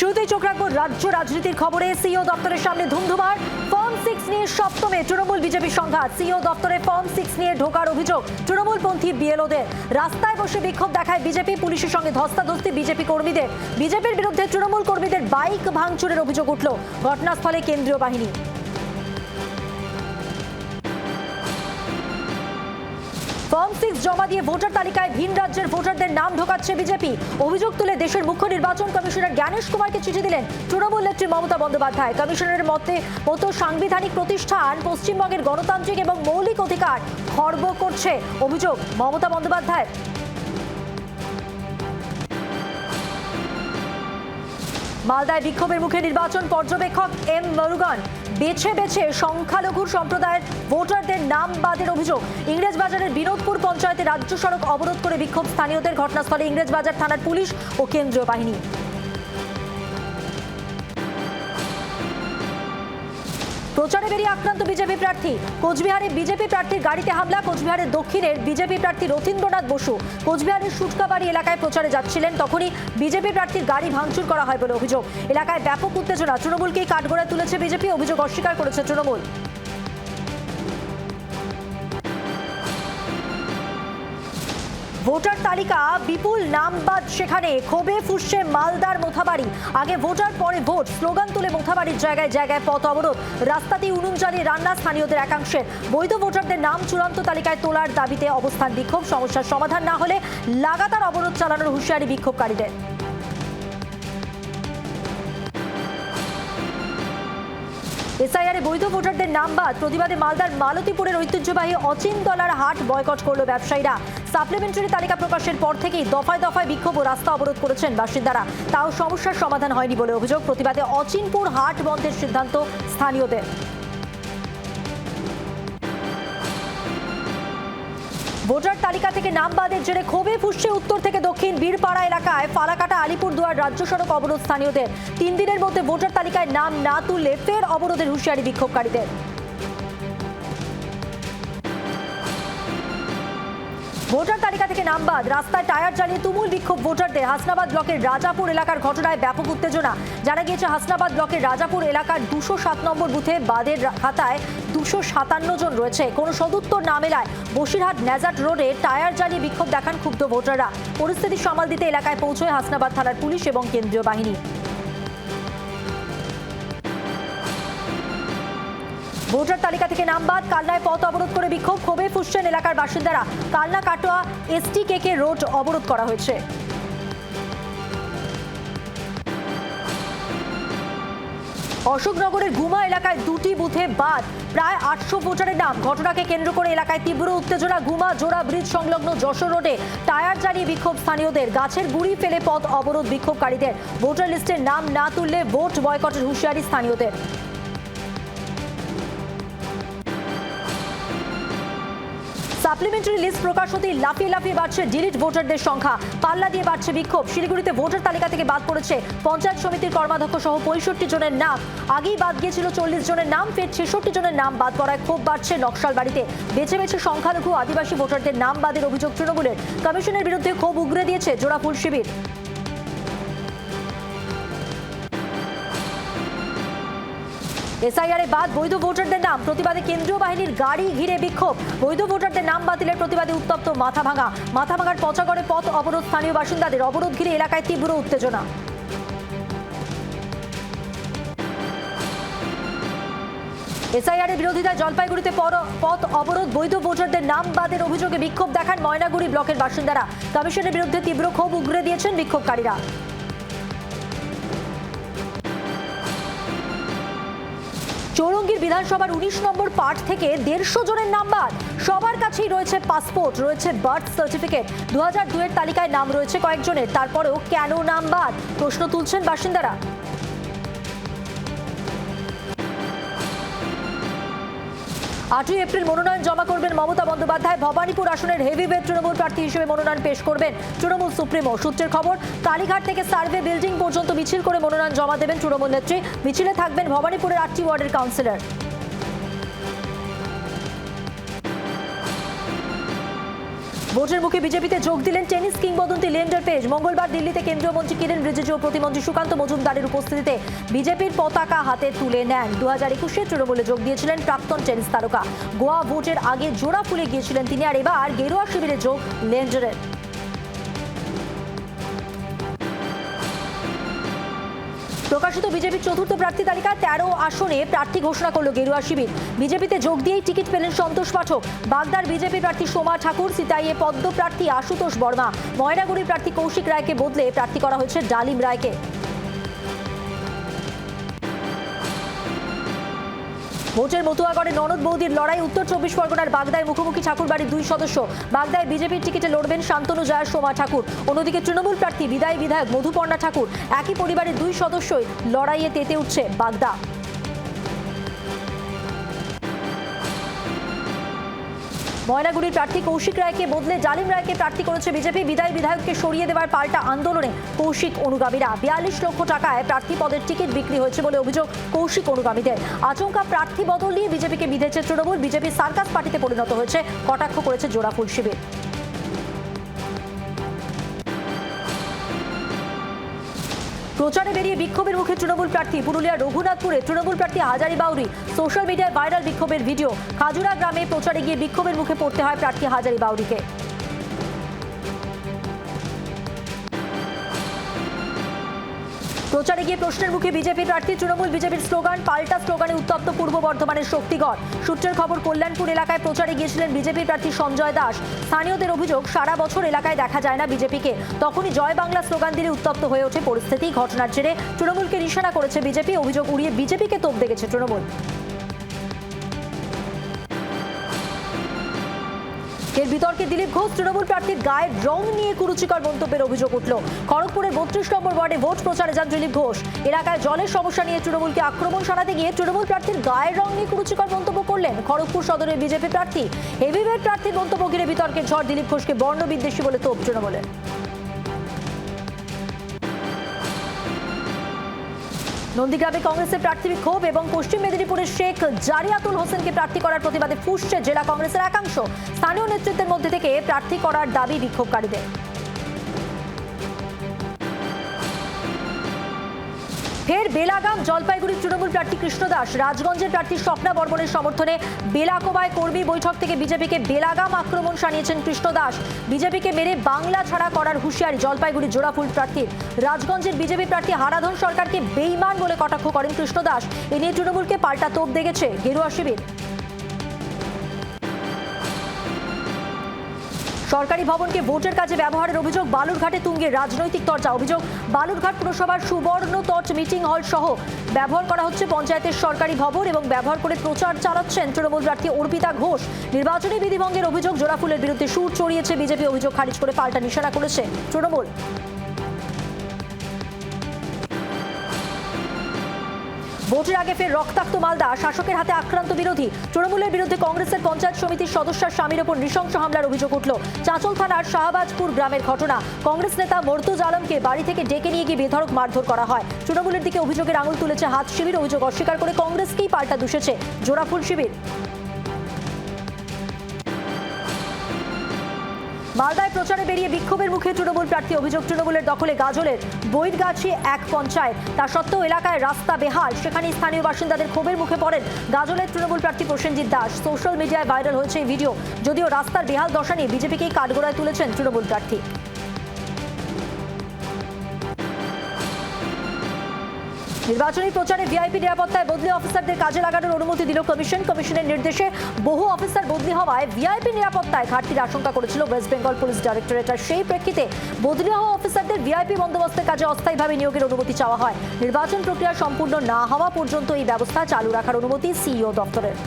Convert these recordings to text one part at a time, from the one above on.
শুরুতেই চোখ রাখবো রাজ্য রাজনীতির খবরে। সিইও দপ্তরের সামনে ধুমধুমার। ফর্ম 6 নিয়ে সপ্তমে তৃণমূল বিজেপি সংঘাত। সিইও দপ্তরে ফর্ম 6 নিয়ে ঢোকার অভিযোগ তৃণমূলপন্থী বিএলওদের। রাস্তায় বসে বিক্ষোভ দেখায় বিজেপি, পুলিশের সঙ্গে ধস্তাধস্তি বিজেপি কর্মীদের। বিজেপির বিরুদ্ধে তৃণমূল কর্মীদের বাইক ভাঙচুরের অভিযোগ উঠল। ঘটনাস্থলে কেন্দ্রীয় বাহিনী। ফর্ম 6 জমা দিয়ে ভোটার তালিকায় ভিন রাজ্যের ভোটারদের নাম ঢোকাচ্ছে বিজেপি। অভিযোগ তুলে দেশের মুখ্য নির্বাচন কমিশনার জ্ঞানেশ কুমারকে চিঠি দিলেন তৃণমূল নেত্রী মমতা বন্দ্যোপাধ্যায়। কমিশনারের মতো সাংবিধানিক প্রতিষ্ঠান পশ্চিমবঙ্গের গণতান্ত্রিক এবং মৌলিক অধিকার খর্ব করছে, অভিযোগ মমতা বন্দ্যোপাধ্যায়। মালদায় বিক্ষোভের মুখে নির্বাচন পর্যবেক্ষক এম মুরুগান। বেছে বেছে সংখ্যালঘু সম্প্রদায়ের ভোটারদের নাম বাদের অভিযোগ। ইংরেজবাজারের বিনোদপুর পঞ্চায়েতে রাজ্য সড়ক অবরোধ করে বিক্ষোভ স্থানীয়দের। ঘটনাস্থলে ইংরেজবাজার থানার পুলিশ ও কেন্দ্রীয় বাহিনী। প্রচারে বেরিয়ে আক্রান্ত বিজেপি প্রার্থী। কোচবিহারে বিজেপি প্রার্থীর গাড়িতে হামলা। কোচবিহারের দক্ষিণের বিজেপি প্রার্থী রথীন্দ্রনাথ বসু কোচবিহারের সুটকাবাড়ি এলাকায় প্রচারে যাচ্ছিলেন, তখনই বিজেপি প্রার্থীর গাড়ি ভাঙচুর করা হয় বলে অভিযোগ। এলাকায় ব্যাপক উত্তেজনা। তৃণমূলকেই কাঠগড়ায় তুলেছে বিজেপি, অভিযোগ অস্বীকার করেছে তৃণমূল। ভোটার তালিকা বিপুল নাম বাদ, সেখানে ক্ষোভে ফুঁসছে মালদার মোথাবাড়ি। আগে ভোটার পরে ভোট স্লোগান তুলে মোথাবাড়ির জায়গায় জায়গায় পথ অবরোধ। রাস্তাতেই উনুন জ্বালিয়ে রান্না স্থানীয়দের একাংশের। বৈধ ভোটারদের নাম চূড়ান্ত তালিকায় তোলার দাবিতে অবস্থান বিক্ষোভ। সমস্যার সমাধান না হলে লাগাতার অবরোধ চালানোর হুঁশিয়ারি বিক্ষোভকারীদের। এসআইআরে বৈধ ভোটারদের নাম বাদ প্রতিবাদে মালদার মালতীপুরের ঐতিহ্যবাহী অচিনতলার হাট বয়কট করল ব্যবসায়ীরা। সাপ্লিমেন্টারি তালিকা প্রকাশের পর থেকেই দফায় দফায় বিক্ষোভ ও রাস্তা অবরোধ করেছেন বাসিন্দারা। তাও সমস্যার সমাধান হয়নি বলে অভিযোগ। প্রতিবাদে অচিনপুর হাট বন্ধের সিদ্ধান্ত স্থানীয়দের। ভোটার তালিকা থেকে নাম বাদের জেরে ক্ষোভে ফুঁসছে উত্তর থেকে দক্ষিণ। বীরপাড়া এলাকায় ফালাকাটা আলিপুরদুয়ার রাজ্য সড়ক অবরোধ স্থানীয়দের। 3 দিনের মধ্যে ভোটার তালিকায় নাম না তুললে ফের অবরোধের হুঁশিয়ারি বিক্ষোভকারীদের। ভোটার তালিকা থেকে নাম বাদ, রাস্তায় টায়ার জ্বালিয়ে তুমুল বিক্ষোভ ভোটারদের। হাসনাবাদ ব্লকের রাজাপুর এলাকার ঘটনায় ব্যাপক উত্তেজনা। জানা গিয়েছে হাসনাবাদ ব্লকের রাজাপুর এলাকার 207 নম্বর বুথে বাদের খাতায় 257 জন রয়েছে। কোনো সদুত্তর না মেলায় বসিরহাট নেজাট রোডে টায়ার জ্বালিয়ে বিক্ষোভ দেখান ক্ষুব্ধ ভোটাররা। পরিস্থিতি সামাল দিতে এলাকায় পৌঁছয় হাসনাবাদ থানার পুলিশ এবং কেন্দ্রীয় বাহিনী। ভোটার তালিকা থেকে নাম বাদ, কালনায় পথ অবরোধ করে বিক্ষোভ। ক্ষোভে ফুঁসছেন এলাকার বাসিন্দারা। কালনা কাটোয়া STKK রোড অবরোধ করা হয়েছে। অশোকনগরের গুমা এলাকায় 2টি বুথে বাদ, প্রায় 800 ভোটারের নাম। ঘটনাকে কেন্দ্র করে এলাকায় তীব্র উত্তেজনা। গুমা জোড়া ব্রিজ সংলগ্ন যশোর রোডে টায়ার জ্বালিয়ে বিক্ষোভ স্থানীয়দের। গাছের গুঁড়ি ফেলে পথ অবরোধ বিক্ষোভকারীদের। ভোটার লিস্টের নাম না তুললে ভোট বয়কটের হুঁশিয়ারি স্থানীয়দের। সাপ্লিমেন্টারি লিস্ট প্রকাশ হতেই লাফিয়ে লাফিয়ে বাড়ছে ডিলিট ভোটারদের সংখ্যা। পাল্লা দিয়ে বাড়ছে বিক্ষোভ। শিলিগুড়িতে ভোটার তালিকা থেকে বাদ পড়েছে পঞ্চায়েত সমিতির কর্মাধ্যক্ষ সহ 65 জনের নাম। আগেই বাদ গিয়েছিল 40 জনের নাম, ফের 66 জনের নাম বাদ পড়ায় ক্ষোভ বাড়ছে নকশালবাড়িতে। বেছে বেছে সংখ্যালঘু আদিবাসী ভোটারদের নাম বাদের অভিযোগ তৃণমূলের। কমিশনের বিরুদ্ধে ক্ষোভ উগরে দিয়েছে জোড়াফুল শিবির। এসআইআরে বাদ বৈধ ভোটারদের নাম, প্রতিবাদে কেন্দ্রীয় বাহিনীর গাড়ি ঘিরে বিক্ষোভ। বৈধ ভোটারদের নাম বাতিলের প্রতিবাদে উত্তপ্ত মাথাভাঙার পচাগড়ে পথ অবরোধ স্থানীয় বাসিন্দাদের। অবরোধ ঘিরে এলাকায় তীব্র উত্তেজনা। এসআইআরের বিরোধিতায় জলপাইগুড়িতে পথ অবরোধ। বৈধ ভোটারদের নাম বাদের অভিযোগে বিক্ষোভ দেখান ময়নাগুড়ি ব্লকের বাসিন্দারা। কমিশনের বিরুদ্ধে তীব্র ক্ষোভ উগরে দিয়েছেন বিক্ষোভকারীরা। চৌরঙ্গীর বিধানসভার 19 নম্বর পার্ট থেকে 150 জনের নাম বাদ। সবার কাছেই রয়েছে পাসপোর্ট, রয়েছে বার্থ সার্টিফিকেট। 2002 এর তালিকায় নাম রয়েছে কয়েকজনের, তারপরেও কেন নাম বাদ প্রশ্ন তুলছেন বাসিন্দারা। 8ই এপ্রিল মনোনয়ন জমা করবেন মমতা বন্দ্যোপাধ্যায়। ভবানীপুর আসনের হেভিওয়েট তৃণমূল প্রার্থী হিসেবে মনোনয়ন পেশ করবেন তৃণমূল সুপ্রিমো। সূত্রের খবর, কালীঘাট থেকে সার্ভে বিল্ডিং পর্যন্ত মিছিল করে মনোনয়ন জমা দেবেন তৃণমূল নেত্রী। মিছিলে থাকবেন ভবানীপুরের 8টি ওয়ার্ডের কাউন্সিলর। ভোটের মুখে বিজেপিতে যোগ দিলেন টেনিস কিংবদন্তি লিয়েন্ডার পেজ। মঙ্গলবার দিল্লিতে কেন্দ্রীয় মন্ত্রী কিরেন রিজিজু ও প্রতিমন্ত্রী সুকান্ত মজুমদারের উপস্থিতিতে বিজেপির পতাকা হাতে তুলে নেন। 2021-এ তৃণমূলে যোগ দিয়েছিলেন প্রাক্তন টেনিস তারকা। গোয়া ভোটের আগে জোড়া ফুলে গিয়েছিলেন তিনি, আর এবার গেরুয়া শিবিরে যোগ লিয়েন্ডারের। প্রকাশিত বিজেপির চতুর্থ প্রার্থী তালিকা 13 আসনে প্রার্থী ঘোষণা করল গেরুয়া শিবির। বিজেপিতে যোগ দিয়েই টিকিট পেলেন সন্তোষ পাঠক। বাগদার বিজেপি প্রার্থী সোমা ঠাকুর, সিতাইয়ে পদ্ম প্রার্থী আশুতোষ বর্মা, ময়নাগুড়ির প্রার্থী কৌশিক রায়কে বদলে প্রার্থী করা হয়েছে ডালিম রায়কে। ভোটের মতুয়াগড়ে ননদ বৌদির লড়াই। উত্তর 24 পরগনার বাগদায় মুখোমুখি ঠাকুরবাড়ির দুই সদস্য। বাগদায় বিজেপির টিকিটে লড়বেন শান্তনু জয়ার সোমা ঠাকুর, অন্যদিকে তৃণমূল প্রার্থী বিদায়ী বিধায়ক মধুপর্ণা ঠাকুর। একই পরিবারের দুই সদস্যই লড়াইয়ে তেতে উঠছে বাগদা। ময়নাগুড়ির প্রার্থী কৌশিক রায়কে বদলে ডালিম রায়কে প্রার্থী করেছে বিজেপি। বিদায়ী বিধায়ককে সরিয়ে দেওয়ার পাল্টা আন্দোলনে কৌশিক অনুগামীরা। 42 লক্ষ টাকায় প্রার্থী পদের টিকিট বিক্রি হয়েছে বলে অভিযোগ কৌশিক অনুগামীদের। আচমকা প্রার্থী বদল নিয়ে বিজেপিকে বিঁধেছে তৃণমূল। বিজেপি সার্কাস পার্টিতে পরিণত হয়েছে, কটাক্ষ করেছে জোড়াফুল শিবির। প্রচারে বেরিয়ে বিক্ষোভের মুখে তৃণমূল প্রার্থী। পুরুলিয়ার রঘুনাথপুরে তৃণমূল প্রার্থী হাজারি বাউরি। সোশ্যাল মিডিয়ায় ভাইরাল বিক্ষোভের ভিডিও। খাজুরা গ্রামে প্রচারে গিয়ে বিক্ষোভের মুখে পড়তে হয় প্রার্থী হাজারি বাউরিকে। প্রচারে গিয়ে প্রশ্নের মুখে বিজেপি প্রার্থী। তৃণমূল বিজেপির স্লোগান, পাল্টা স্লোগানে উত্তপ্ত পূর্ব বর্ধমানের শক্তিগড়। সূত্রের খবর, কল্যাণপুর এলাকায় প্রচারে গিয়েছিলেন বিজেপি প্রার্থী সঞ্জয় দাস। স্থানীয়দের অভিযোগ, সারা বছর এলাকায় দেখা যায় না বিজেপিকে। তখনই জয় বাংলা স্লোগান দিলে উত্তপ্ত হয়ে ওঠে পরিস্থিতি। ঘটনার জেরে তৃণমূলকে নিশানা করেছে বিজেপি। অভিযোগ উড়িয়ে বিজেপিকে তোপ দেখেছে তৃণমূল। এর বিতর্কে দিলীপ ঘোষ তৃণমূল প্রার্থীর গায়ের রং নিয়ে কুরুচিকর মন্তব্যের অভিযোগ উঠল। খড়গপুরের 32 নম্বর ওয়ার্ডে ভোট প্রচারে যান দিলীপ ঘোষ। এলাকায় জলের সমস্যা নিয়ে তৃণমূলকে আক্রমণ শানাতে গিয়ে তৃণমূল প্রার্থীর গায়ের রং নিয়ে কুরুচিকর মন্তব্য করলেন খড়গপুর সদরের বিজেপি প্রার্থী। হেভিওয়েট প্রার্থীর মন্তব্য ঘিরে বিতর্কের ঝড়। দিলীপ ঘোষকে বর্ণবিদ্বেষী বলে তোপ তৃণমূলের। নন্দীগ্রামে কংগ্রেসের প্রার্থী বিক্ষোভ এবং পশ্চিম মেদিনীপুরের শেখ জারিয়াতুল হোসেনকে প্রার্থী করার প্রতিবাদে ফুঁসছে জেলা কংগ্রেসের একাংশ। স্থানীয় নেতৃত্বের মধ্যে থেকে প্রার্থী করার দাবি বিক্ষোভকারীদের। ফের বেলাগাম। জলপাইগুড়ির তৃণমূল প্রার্থী কৃষ্ণ দাস, রাজগঞ্জের প্রার্থী স্বপ্না বর্মনের সমর্থনে বেলাকোবায় কর্মী বৈঠক থেকে বিজেপিকে বেলাগাম আক্রমণ শানিয়েছেন কৃষ্ণ দাস। বিজেপিকে মেরে বাংলা ছাড়া করার হুঁশিয়ারি জলপাইগুড়ির জোড়াফুল প্রার্থীর। রাজগঞ্জের বিজেপি প্রার্থী হারাধন সরকারকে বেইমান বলে কটাক্ষ করেন কৃষ্ণ দাস। এ নিয়ে তৃণমূলকে পাল্টা তোপ দেখেছে গেরুয়া শিবির। সরকারি ভবনকে ভোটের কাজে ব্যবহারের অভিযোগ। বালুরঘাটে তুঙ্গে রাজনৈতিক চর্চা। অভিযোগ, বালুরঘাট পুরসভার সুবর্ণ তর্চ মিটিং হল সহ ব্যবহার করা হচ্ছে পঞ্চায়েতের সরকারি ভবন এবং ব্যবহার করে প্রচার চালাচ্ছেন তৃণমূল প্রার্থী অর্পিতা ঘোষ। নির্বাচনী বিধিভঙ্গের অভিযোগ। জোড়াফুলের বিরুদ্ধে সুর চড়িয়েছে বিজেপি। অভিযোগ খারিজ করে পাল্টা নিশানা করেছে তৃণমূল। ভোটের আগে ফের রক্তাক্ত মালদা। শাসকের হাতে আক্রান্ত বিরোধী। তৃণমূলের বিরুদ্ধে কংগ্রেসের পঞ্চায়েত সমিতির সদস্যের স্বামীর ওপর নৃশংস হামলার অভিযোগ উঠল। চাঁচল থানার শাহবাজপুর গ্রামের ঘটনা। কংগ্রেস নেতা মর্তুজ আলমকে বাড়ি থেকে ডেকে নিয়ে গিয়ে বেধড়ক মারধর করা হয়। তৃণমূলের দিকে অভিযোগের আঙুল তুলেছে হাত শিবির। অভিযোগ অস্বীকার করে কংগ্রেসকেই পাল্টা দুষেছে জোড়াফুল শিবির। মালদায় প্রচারে বেরিয়ে বিক্ষোভের মুখে তৃণমূল প্রার্থী। অভিযোগ, তৃণমূলের দখলে গাজলের বৈরগাছি এক পঞ্চায়েত। তা সত্ত্বেও এলাকায় রাস্তা বেহাল। সেখানে স্থানীয় বাসিন্দাদের ক্ষোভের মুখে পড়েন গাজলের তৃণমূল প্রার্থী প্রসেনজিৎ দাস। সোশ্যাল মিডিয়ায় ভাইরাল হয়েছে এই ভিডিও। যদিও রাস্তার বেহাল দশা নিয়ে বিজেপিকেই কাঠগড়ায় তুলেছেন তৃণমূল প্রার্থী। নির্বাচনী প্রচারে ভিআইপি নিরাপত্তায় বদলি অফিসারদের কাজে লাগানোর অনুমতি দিল কমিশন। কমিশনের নির্দেশে বহু অফিসার বদলি হওয়ায় ভিআইপি নিরাপত্তায় ঘাটতির আশঙ্কা করেছিল ওয়েস্ট বেঙ্গল পুলিশ ডাইরেক্টরেট। আর সেই প্রেক্ষিতে বদলি হওয়া অফিসারদের ভিআইপি বন্দোবস্তের কাজে অস্থায়ীভাবে নিয়োগের অনুমতি চাওয়া হয়। নির্বাচন প্রক্রিয়া সম্পূর্ণ না হওয়া পর্যন্ত এই ব্যবস্থা চালু রাখার অনুমতি সিইও দপ্তরের।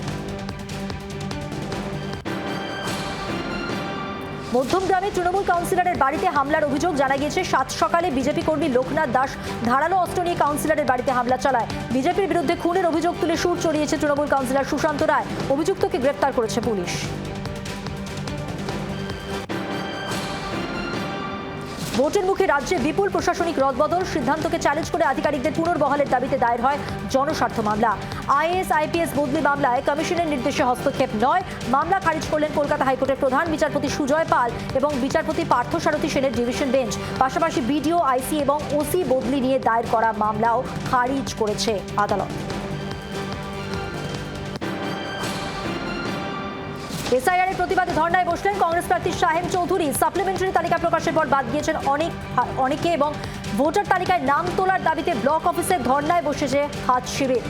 মধ্যমগ্রামে তৃণমূল কাউন্সিলরের বাড়িতে হামলার অভিযোগ। জানা গিয়েছে, সাত সকালে বিজেপি কর্মী লোকনাথ দাস ধারালো অস্ত্র নিয়ে কাউন্সিলরের বাড়িতে হামলা চালায়। বিজেপির বিরুদ্ধে খুনের অভিযোগ তুলে সুর চড়িয়েছে তৃণমূল কাউন্সিলর সুশান্ত রায়। অভিযুক্তকে গ্রেপ্তার করেছে পুলিশ। ভোটের মুখে রাজ্যে বিপুল প্রশাসনিক রদবদল, সিদ্ধান্তকে চ্যালেঞ্জ করে আধিকারিকদের পুনর্বহালের দাবিতে দায়ের হয় জনস্বার্থ মামলা। আইএএস আইপিএস বদলি মামলায় কমিশনের নির্দেশে হস্তক্ষেপ নয়, মামলা খারিজ করলেন কলকাতা হাইকোর্টের প্রধান বিচারপতি সুজয় পাল এবং বিচারপতি পার্থসারথী সেনের ডিভিশন বেঞ্চ। পাশাপাশি বিডিও, আইসি এবং ওসি বদলি নিয়ে দায়ের করা মামলাও খারিজ করেছে আদালত। এসআইআর এর প্রতিবাদে ধর্নায় বসলেন কংগ্রেস প্রার্থী শাহেম চৌধুরী। সাপ্লিমেন্টারি তালিকা প্রকাশের পর বাদ গিয়েছেন অনেকে এবং ভোটার তালিকায় নাম তোলার দাবিতে ব্লক অফিসে ধর্নায় বসেছে হাত শিবির।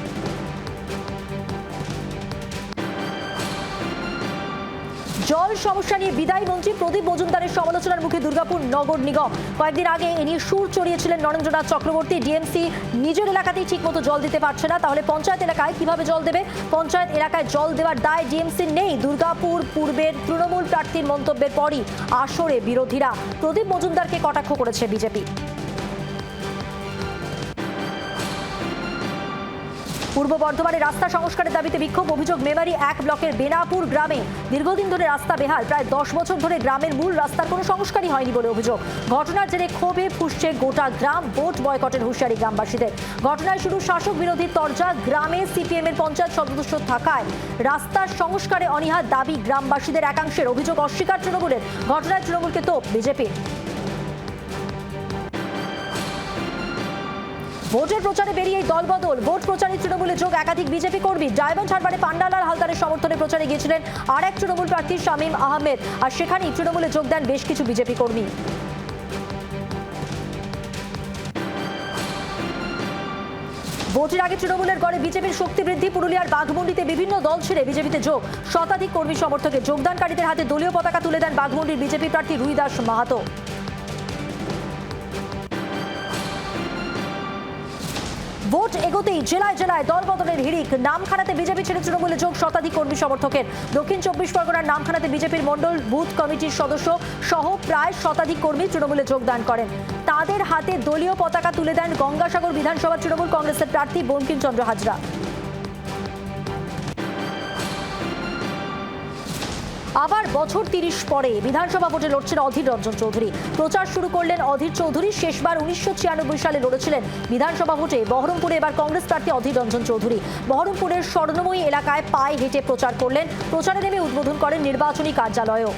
জল সমস্যা নিয়ে বিদায়ী মন্ত্রী প্রদীপ মজুমদারের সমালোচনার মুখে দুর্গাপুর নগর নিগম। কয়েকদিন আগে এ নিয়ে সুর চড়িয়েছিলেন নরেন্দ্রনাথ চক্রবর্তী। ডিএমসি নিজের এলাকাতেই ঠিকমতো জল দিতে পারছে না, তাহলে পঞ্চায়েত এলাকায় কিভাবে জল দেবে? পঞ্চায়েত এলাকায় জল দেওয়ার দায় ডিএমসির নেই। দুর্গাপুর পূর্বের তৃণমূল প্রার্থীর মন্তব্যের পরই আসরে বিরোধীরা প্রদীপ মজুমদারকে কটাক্ষ করেছে বিজেপি। পূর্ব বর্ধমানে রাস্তা সংস্কারের দাবিতে বিক্ষোভ, অভিযোগ মেমারি 1 ব্লকের বেনাপুর গ্রামে দীর্ঘদিন ধরে রাস্তা বেহাল। প্রায় 10 বছর ধরে গ্রামের মূল রাস্তার কোনো সংস্কারই হয়নি বলে অভিযোগ। ঘটনার জেরে ক্ষোভে ফুঁসছে গোটা গ্রাম, ভোট বয়কটের হুঁশিয়ারি গ্রামবাসীদের। ঘটনায় শুরু শাসক বিরোধী তরজা। গ্রামে সিপিএম এর পঞ্চায়েত সদস্য থাকায় রাস্তার সংস্কারে অনীহা দাবি গ্রামবাসীদের একাংশের। অভিযোগ অস্বীকার তৃণমূলের। ঘটনায় তৃণমূলকে তোপ বিজেপি। ভোটের প্রচারে বেরিয়ে দলবদল, ভোট প্রচারে তৃণমূলে যোগ একাধিক বিজেপি কর্মী। ডায়মন্ড হারবারে পান্ডালাল হালদারের সমর্থনে প্রচারে গিয়েছিলেন আর এক তৃণমূল প্রার্থী শামীম আহমেদ, আর সেখানেই তৃণমূলে যোগ দেন বেশ কিছু বিজেপি কর্মী। ভোটের আগে তৃণমূলের গড়ে বিজেপির শক্তি বৃদ্ধি। পুরুলিয়ার বাঘমুন্ডিতে বিভিন্ন দল ছেড়ে বিজেপিতে যোগ শতাধিক কর্মী সমর্থকের। যোগদানকারীদের হাতে দলীয় পতাকা তুলে দেন বাঘমুন্ডির বিজেপি প্রার্থী রুইদাস মাহাতো। ভোট এগোতেই জেলায় জেলায় দলবদলের হিড়িক। নামখানাতে বিজেপি ছেড়ে তৃণমূলে যোগ শতাধিক কর্মী সমর্থকের। দক্ষিণ 24 পরগনার নামখানাতে বিজেপির মণ্ডল বুথ কমিটির সদস্য সহ প্রায় শতাধিক কর্মী তৃণমূলে যোগদান করেন। তাদের হাতে দলীয় পতাকা তুলে দেন গঙ্গাসাগর বিধানসভা তৃণমূল কংগ্রেসের প্রার্থী বঙ্কিমচন্দ্র হাজরা। আবার বছর 30 পরে বিধানসভা ভোটে লড়ছেন অধীর রঞ্জন চৌধুরী। প্রচার শুরু করলেন অধীর চৌধুরী। শেষবার 1996 সালে লড়েছিলেন বিধানসভা ভোটে বহরমপুরে। এবার কংগ্রেস প্রার্থী অধীর রঞ্জন চৌধুরী বহরমপুরের স্বর্ণময়ী এলাকায় পায়ে হেঁটে প্রচার করলেন। প্রচারে নেমে উদ্বোধন করেন নির্বাচনী কার্যালয়ও।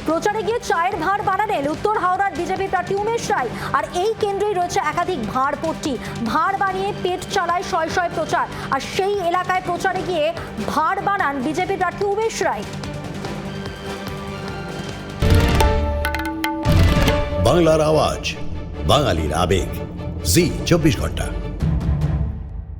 প্রচারে গিয়ে চায়ের ভাঁড় বানালেন উত্তর হাওড়ার বিজেপি প্রার্থী উমেশ রায়। আর এই কেন্দ্রেই রয়েছে একাধিক ভাঁড় পট্টি। ভাঁড় বানিয়ে পেট চালায় শয় শয় প্রচার। আর সেই এলাকায় প্রচারে গিয়ে ভাঁড় বানান বিজেপি প্রার্থী উমেশ রায়। বাংলার আওয়াজ, বাঙালির আবেগ, জি 24 ঘন্টা।